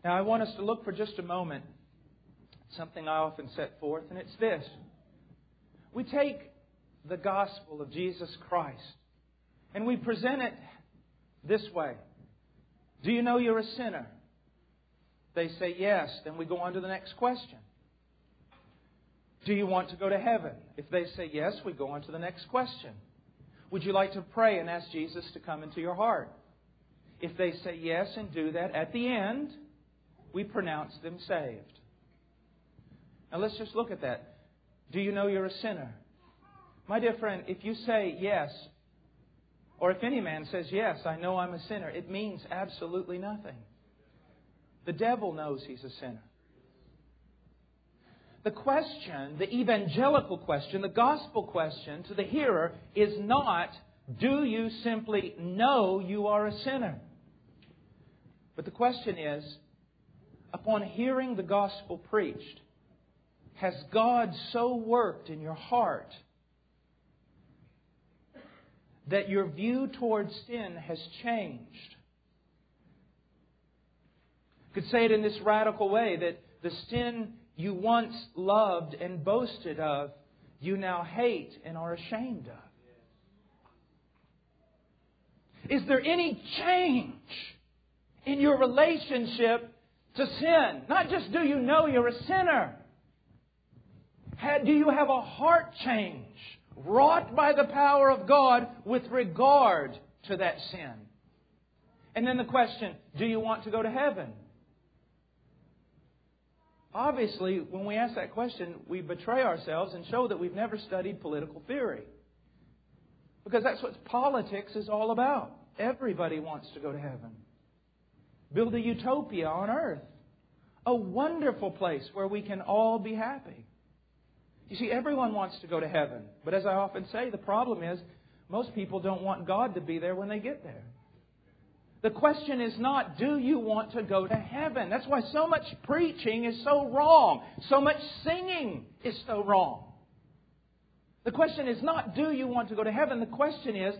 Now, I want us to look for just a moment at something I often set forth, and it's this. We take the gospel of Jesus Christ and we present it this way. Do you know you're a sinner? They say yes. Then we go on to the next question. Do you want to go to heaven? If they say yes, we go on to the next question. Would you like to pray and ask Jesus to come into your heart? If they say yes and do that, at the end, we pronounce them saved. Now let's just look at that. Do you know you're a sinner? My dear friend, if you say yes, or if any man says yes, I know I'm a sinner, it means absolutely nothing. The devil knows he's a sinner. The question, the evangelical question, the gospel question to the hearer is not, do you simply know you are a sinner? But the question is, upon hearing the gospel preached, has God so worked in your heart that your view towards sin has changed? You could say it in this radical way, that the sin you once loved and boasted of, you now hate and are ashamed of. Is there any change in your relationship to sin? Not just do you know you're a sinner. Do you have a heart change wrought by the power of God with regard to that sin? And then the question, do you want to go to heaven? Obviously, when we ask that question, we betray ourselves and show that we've never studied political theory. Because that's what politics is all about. Everybody wants to go to heaven. Build a utopia on earth. A wonderful place where we can all be happy. You see, everyone wants to go to heaven. But as I often say, the problem is most people don't want God to be there when they get there. The question is not, do you want to go to heaven? That's why so much preaching is so wrong. So much singing is so wrong. The question is not, do you want to go to heaven? The question is,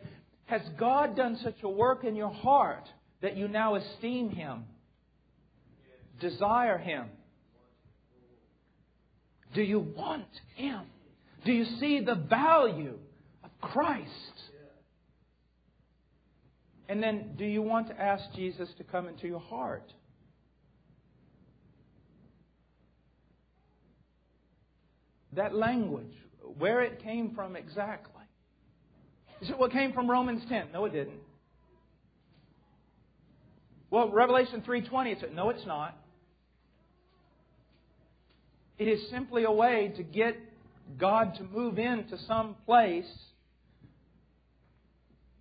has God done such a work in your heart that you now esteem Him, desire Him? Do you want Him? Do you see the value of Christ? And then, do you want to ask Jesus to come into your heart? That language, where it came from exactly. Is it what came from Romans 10? No, it didn't. Well, Revelation 3:20, it said, no, it's not. It is simply a way to get God to move into some place,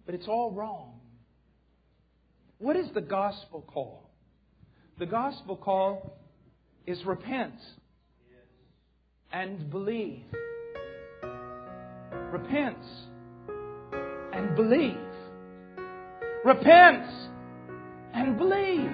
but it's all wrong. What is the gospel call? The gospel call is repent and believe. Repent and believe. Repent and believe.